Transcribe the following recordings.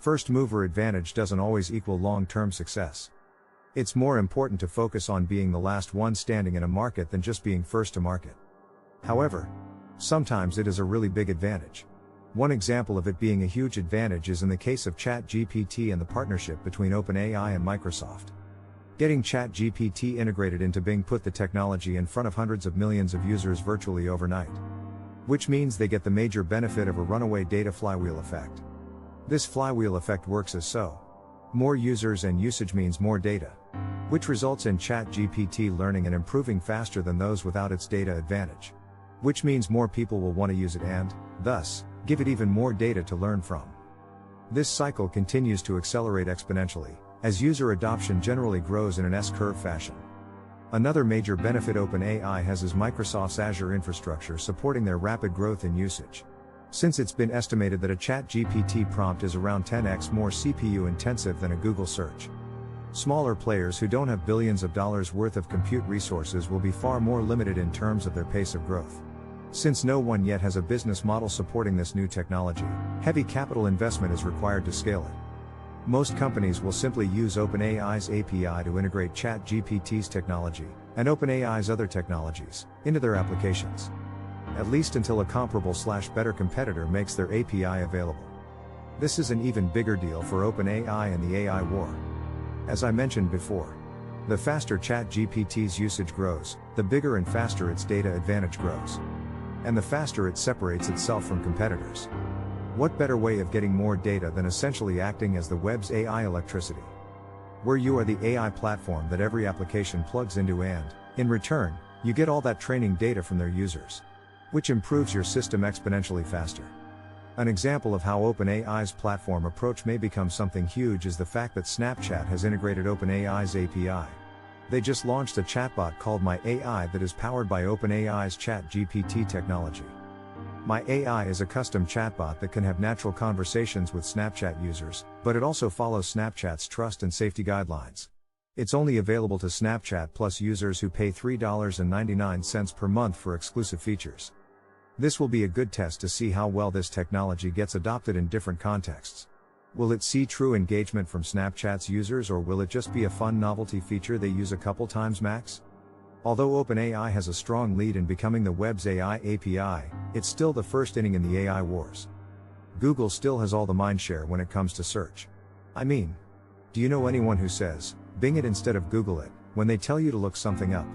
First mover advantage doesn't always equal long-term success. It's more important to focus on being the last one standing in a market than just being first to market. However, sometimes it is a really big advantage. One example of it being a huge advantage is in the case of ChatGPT and the partnership between OpenAI and Microsoft. Getting ChatGPT integrated into Bing put the technology in front of hundreds of millions of users virtually overnight. Which means they get the major benefit of a runaway data flywheel effect. This flywheel effect works as so. More users and usage means more data, which results in ChatGPT learning and improving faster than those without its data advantage. Which means more people will want to use it and, thus, give it even more data to learn from. This cycle continues to accelerate exponentially, as user adoption generally grows in an S-curve fashion. Another major benefit OpenAI has is Microsoft's Azure infrastructure supporting their rapid growth in usage. Since it's been estimated that a ChatGPT prompt is around 10x more CPU intensive than a Google search. Smaller players who don't have billions of dollars worth of compute resources will be far more limited in terms of their pace of growth. Since no one yet has a business model supporting this new technology, heavy capital investment is required to scale it. Most companies will simply use OpenAI's API to integrate ChatGPT's technology, and OpenAI's other technologies, into their applications. At least until a comparable/better competitor makes their API available. This is an even bigger deal for OpenAI and the AI war. As I mentioned before, the faster ChatGPT's usage grows, the bigger and faster its data advantage grows. And the faster it separates itself from competitors. What better way of getting more data than essentially acting as the web's AI electricity? Where you are the AI platform that every application plugs into and, in return, you get all that training data from their users. Which improves your system exponentially faster. An example of how OpenAI's platform approach may become something huge is the fact that Snapchat has integrated OpenAI's API. They just launched a chatbot called My AI that is powered by OpenAI's ChatGPT technology. My AI is a custom chatbot that can have natural conversations with Snapchat users, but it also follows Snapchat's trust and safety guidelines. It's only available to Snapchat Plus users who pay $3.99 per month for exclusive features. This will be a good test to see how well this technology gets adopted in different contexts. Will it see true engagement from Snapchat's users, or will it just be a fun novelty feature they use a couple times max? Although OpenAI has a strong lead in becoming the web's AI API, it's still the first inning in the AI wars. Google still has all the mindshare when it comes to search. I mean, do you know anyone who says, Bing it instead of Google it, when they tell you to look something up?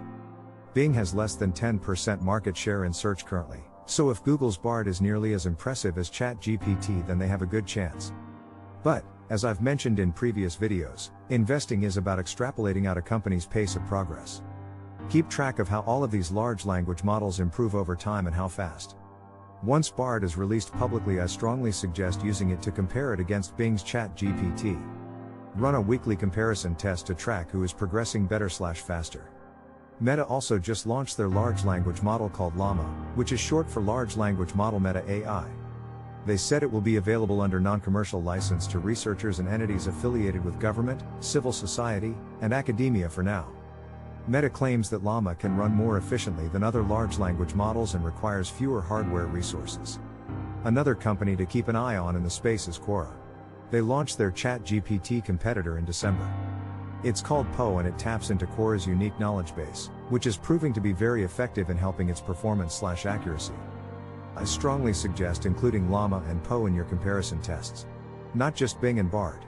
Bing has less than 10% market share in search currently, so if Google's Bard is nearly as impressive as ChatGPT, then they have a good chance. But, as I've mentioned in previous videos, investing is about extrapolating out a company's pace of progress. Keep track of how all of these large language models improve over time and how fast. Once Bard is released publicly, I strongly suggest using it to compare it against Bing's ChatGPT. Run a weekly comparison test to track who is progressing better/faster. Meta also just launched their large language model called Llama, which is short for Large Language Model Meta AI. They said it will be available under non-commercial license to researchers and entities affiliated with government, civil society, and academia for now. Meta claims that Llama can run more efficiently than other large language models and requires fewer hardware resources. Another company to keep an eye on in the space is Quora. They launched their ChatGPT competitor in December. It's called Poe and it taps into Quora's unique knowledge base, which is proving to be very effective in helping its performance/accuracy. I strongly suggest including Llama and Poe in your comparison tests. Not just Bing and Bard.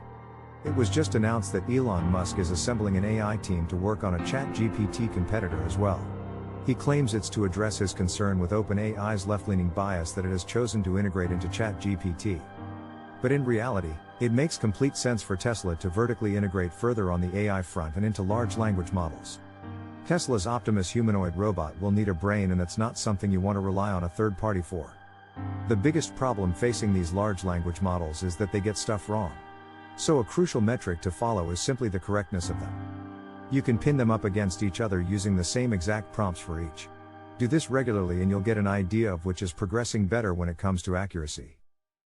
It was just announced that Elon Musk is assembling an AI team to work on a ChatGPT competitor as well. He claims it's to address his concern with OpenAI's left-leaning bias that it has chosen to integrate into ChatGPT. But in reality, it makes complete sense for Tesla to vertically integrate further on the AI front and into large language models. Tesla's Optimus humanoid robot will need a brain, and that's not something you want to rely on a third party for. The biggest problem facing these large language models is that they get stuff wrong. So a crucial metric to follow is simply the correctness of them. You can pin them up against each other using the same exact prompts for each. Do this regularly and you'll get an idea of which is progressing better when it comes to accuracy.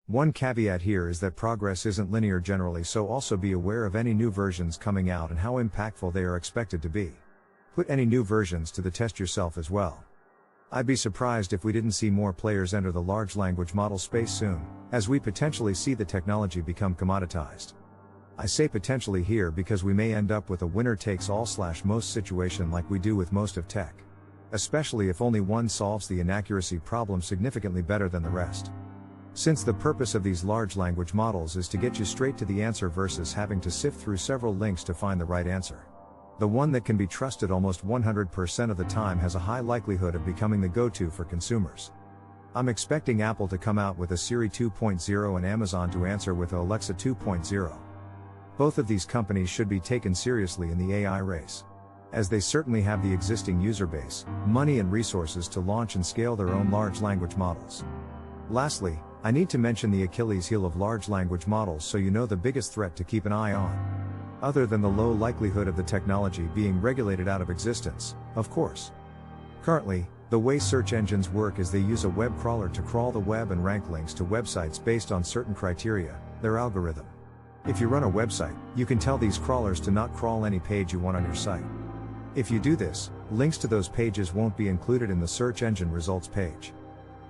One caveat here is that progress isn't linear generally, so also be aware of any new versions coming out and how impactful they are expected to be. Put any new versions to the test yourself as well. I'd be surprised if we didn't see more players enter the large language model space soon, as we potentially see the technology become commoditized. I say potentially here because we may end up with a winner-takes-all/most situation like we do with most of tech. Especially if only one solves the inaccuracy problem significantly better than the rest. Since the purpose of these large language models is to get you straight to the answer versus having to sift through several links to find the right answer. The one that can be trusted almost 100% of the time has a high likelihood of becoming the go-to for consumers. I'm expecting Apple to come out with a Siri 2.0 and Amazon to answer with Alexa 2.0. Both of these companies should be taken seriously in the AI race, as they certainly have the existing user base, money and resources to launch and scale their own large language models. Lastly, I need to mention the Achilles heel of large language models so you know the biggest threat to keep an eye on. Other than the low likelihood of the technology being regulated out of existence, of course. Currently, the way search engines work is they use a web crawler to crawl the web and rank links to websites based on certain criteria, their algorithm. If you run a website, you can tell these crawlers to not crawl any page you want on your site. If you do this, links to those pages won't be included in the search engine results page.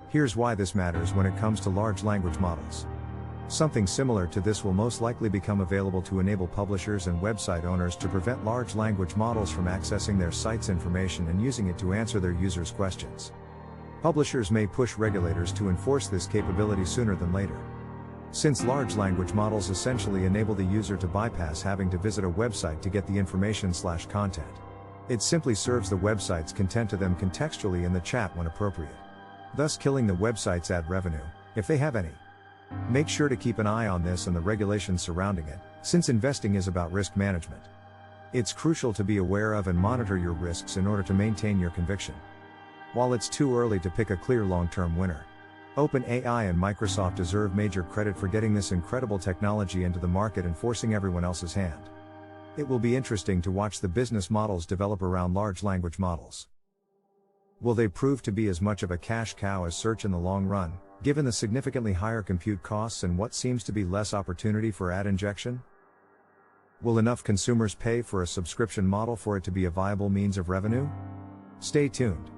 Here's why this matters when it comes to large language models. Something similar to this will most likely become available to enable publishers and website owners to prevent large language models from accessing their site's information and using it to answer their users' questions. Publishers may push regulators to enforce this capability sooner than later. Since large language models essentially enable the user to bypass having to visit a website to get the information/content. It simply serves the website's content to them contextually in the chat when appropriate, thus killing the website's ad revenue, if they have any. Make sure to keep an eye on this and the regulations surrounding it, since investing is about risk management. It's crucial to be aware of and monitor your risks in order to maintain your conviction. While it's too early to pick a clear long-term winner, OpenAI and Microsoft deserve major credit for getting this incredible technology into the market and forcing everyone else's hand. It will be interesting to watch the business models develop around large language models. Will they prove to be as much of a cash cow as search in the long run, given the significantly higher compute costs and what seems to be less opportunity for ad injection? Will enough consumers pay for a subscription model for it to be a viable means of revenue? Stay tuned.